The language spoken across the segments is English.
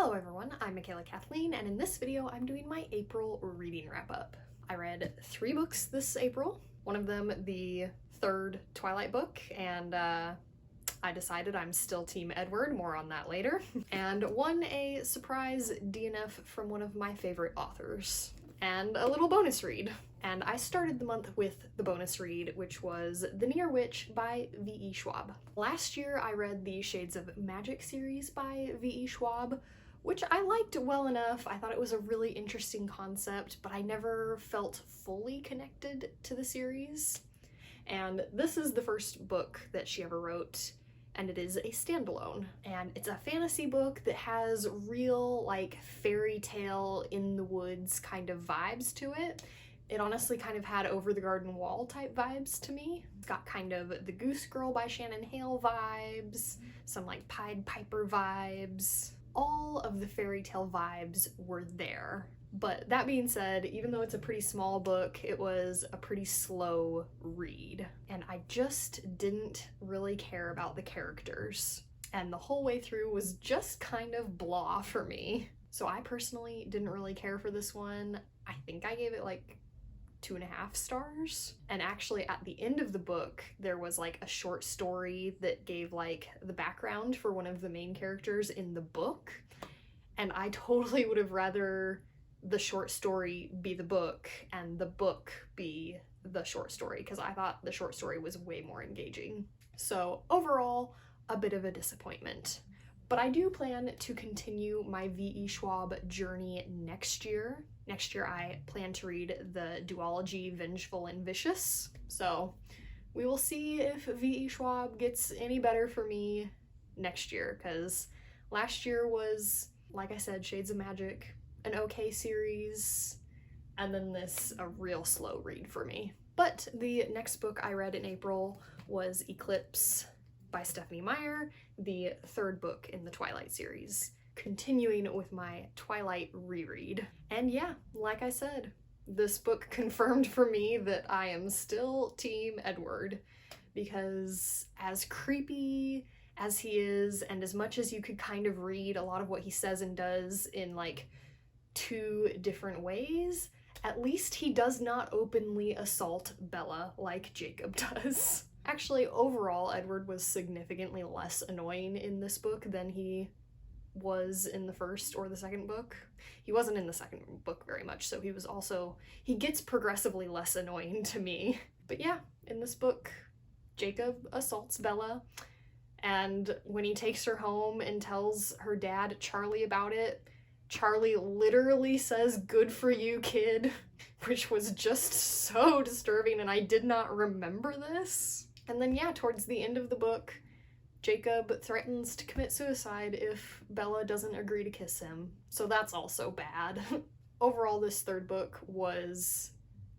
Hello everyone, I'm Michaela Kathleen, and in this video I'm doing my April reading wrap-up. I read 3 books this April, one of them the third Twilight book, and I decided I'm still Team Edward, more on that later, and won a surprise DNF from one of my favorite authors, and a little bonus read. And I started the month with the bonus read, which was The Near Witch by V.E. Schwab. Last year I read the Shades of Magic series by V.E. Schwab, which I liked well enough. I thought it was a really interesting concept, but I never felt fully connected to the series. And this is the first book that she ever wrote, and it is a standalone. And it's a fantasy book that has real, like, fairy tale in the woods kind of vibes to it. It honestly kind of had Over the Garden Wall type vibes to me. It's got kind of the Goose Girl by Shannon Hale vibes, some like Pied Piper vibes. All of the fairy tale vibes were there. But that being said, even though it's a pretty small book, it was a pretty slow read. And I just didn't really care about the characters. And the whole way through was just kind of blah for me. So I personally didn't really care for this one. I think I gave it like 2.5 stars. And actually at the end of the book there was like a short story that gave like the background for one of the main characters in the book, and I totally would have rather the short story be the book and the book be the short story, because I thought the short story was way more engaging. So overall, a bit of a disappointment. But I do plan to continue my V.E. Schwab journey next year. Next year I plan to read the duology Vengeful and Vicious. So we will see if V.E. Schwab gets any better for me next year, because last year was, like I said, Shades of Magic, an okay series, and then this a real slow read for me. But the next book I read in April was Eclipse by Stephanie Meyer, the third book in the Twilight series, continuing with my Twilight reread. And yeah, like I said, this book confirmed for me that I am still Team Edward, because as creepy as he is, and as much as you could kind of read a lot of what he says and does in like 2 different ways, at least he does not openly assault Bella like Jacob does. Actually, overall, Edward was significantly less annoying in this book than he was in the first or the second book. He wasn't in the second book very much, so he gets progressively less annoying to me. But yeah, in this book, Jacob assaults Bella, and when he takes her home and tells her dad, Charlie, about it, Charlie literally says, "Good for you, kid," which was just so disturbing, and I did not remember this. And then yeah, towards the end of the book, Jacob threatens to commit suicide if Bella doesn't agree to kiss him, so that's also bad. Overall, this third book was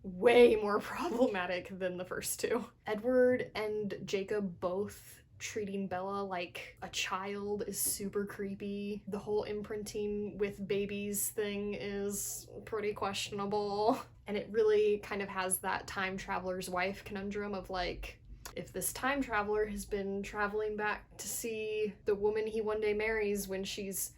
way more problematic than the first 2. Edward and Jacob both treating Bella like a child is super creepy. The whole imprinting with babies thing is pretty questionable, and it really kind of has that time traveler's wife conundrum of like, if this time traveler has been traveling back to see the woman he one day marries when she's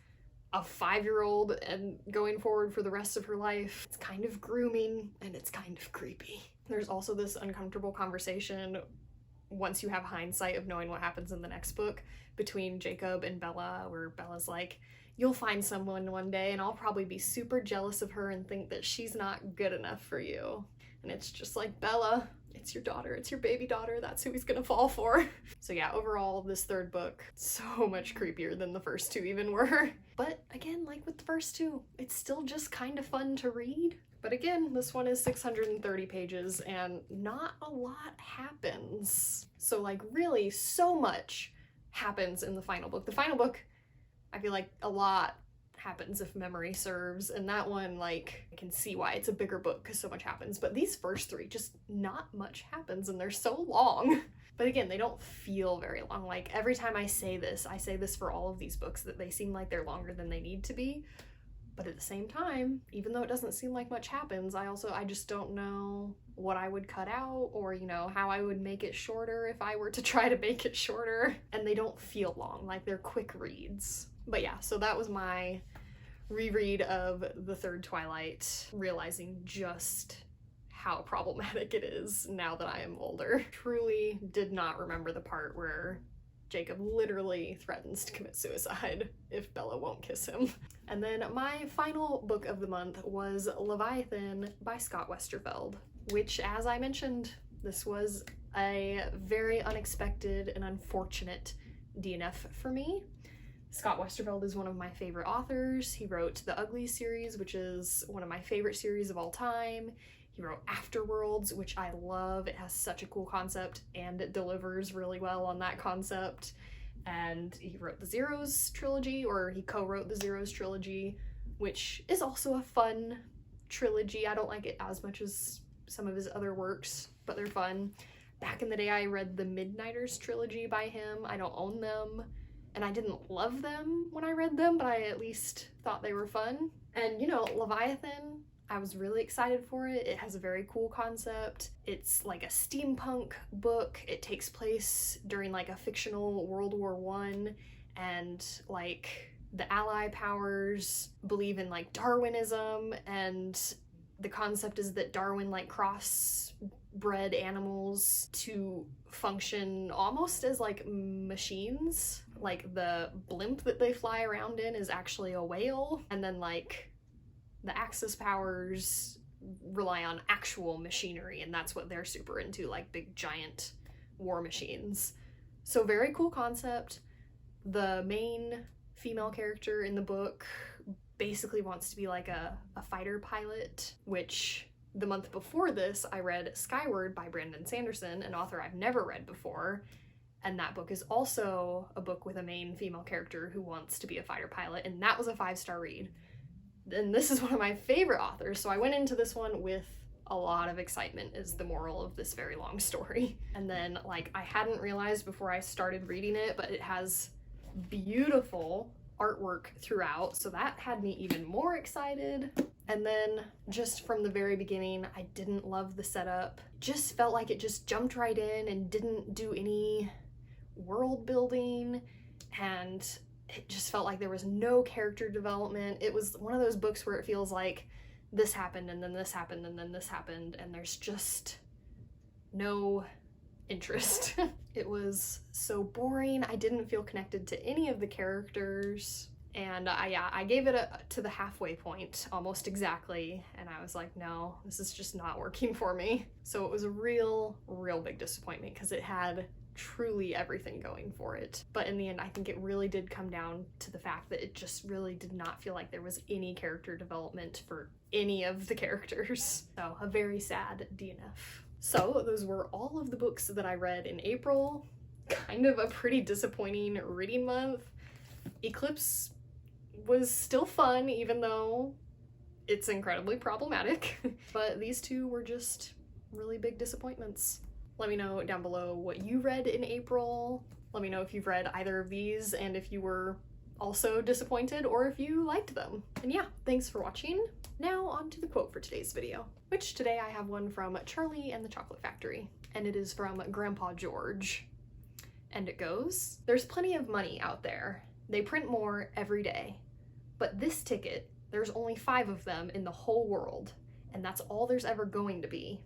a 5-year-old and going forward for the rest of her life, it's kind of grooming and it's kind of creepy. There's also this uncomfortable conversation, once you have hindsight of knowing what happens in the next book, between Jacob and Bella, where Bella's like, "You'll find someone one day and I'll probably be super jealous of her and think that she's not good enough for you." And it's just like, Bella, it's your daughter, it's your baby daughter, that's who he's gonna fall for. So yeah, overall, this third book, so much creepier than the first 2 even were. But again, like with the first 2, it's still just kind of fun to read. But again, this one is 630 pages and not a lot happens. So like really so much happens in the final book. The final book, I feel like a lot happens if memory serves, and that one, like, I can see why it's a bigger book because so much happens, but these first 3 just not much happens and they're so long. But again, they don't feel very long. Like every time I say this for all of these books, that they seem like they're longer than they need to be. But at the same time, even though it doesn't seem like much happens, I just don't know what I would cut out, or, you know, how I would make it shorter if I were to try to make it shorter. And they don't feel long, like they're quick reads. But yeah, so that was my reread of the third Twilight, realizing just how problematic it is now that I am older. Truly did not remember the part where Jacob literally threatens to commit suicide if Bella won't kiss him. And then my final book of the month was Leviathan by Scott Westerfeld, which, as I mentioned, this was a very unexpected and unfortunate DNF for me. Scott Westerfeld is one of my favorite authors. He wrote the Ugly series, which is one of my favorite series of all time. He wrote Afterworlds, which I love. It has such a cool concept and it delivers really well on that concept. And he wrote the Zeros trilogy, or he co-wrote the Zeros trilogy, which is also a fun trilogy. I don't like it as much as some of his other works, but they're fun. Back in the day, I read the Midnighters trilogy by him. I don't own them, and I didn't love them when I read them, but I at least thought they were fun. And you know, Leviathan, I was really excited for it. It has a very cool concept. It's like a steampunk book. It takes place during like a fictional World War I, and like the Ally powers believe in like Darwinism, and the concept is that Darwin like crossbred animals to function almost as like machines. Like the blimp that they fly around in is actually a whale, and then like the Axis powers rely on actual machinery, and that's what they're super into, like big giant war machines. So very cool concept. The main female character in the book basically wants to be like a fighter pilot, which the month before this I read Skyward by Brandon Sanderson, an author I've never read before, and that book is also a book with a main female character who wants to be a fighter pilot, and that was a 5-star read. And this is one of my favorite authors, so I went into this one with a lot of excitement, is the moral of this very long story. And then, like, I hadn't realized before I started reading it, but it has beautiful artwork throughout, so that had me even more excited. And then just from the very beginning, I didn't love the setup. Just felt like it just jumped right in and didn't do any world building, and it just felt like there was no character development. It was one of those books where it feels like this happened and then this happened and then this happened, and there's just no interest. It was so boring. I didn't feel connected to any of the characters, and I gave it to the halfway point almost exactly, and I was like, no, this is just not working for me. So it was a real big disappointment because it had truly everything going for it. But in the end, I think it really did come down to the fact that it just really did not feel like there was any character development for any of the characters. So a very sad DNF. So those were all of the books that I read in April. Kind of a pretty disappointing reading month. Eclipse was still fun, even though it's incredibly problematic. But these two were just really big disappointments. Let me know down below what you read in April. Let me know if you've read either of these and if you were also disappointed or if you liked them. And yeah, thanks for watching. Now on to the quote for today's video, which today I have one from Charlie and the Chocolate Factory, and it is from Grandpa George. And it goes, "There's plenty of money out there. They print more every day. But this ticket, there's only 5 of them in the whole world, and that's all there's ever going to be.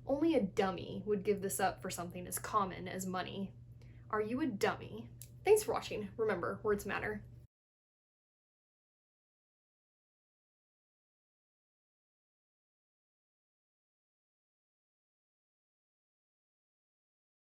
Only a dummy would give this up for something as common as money. Are you a dummy?" Thanks for watching. Remember, words matter.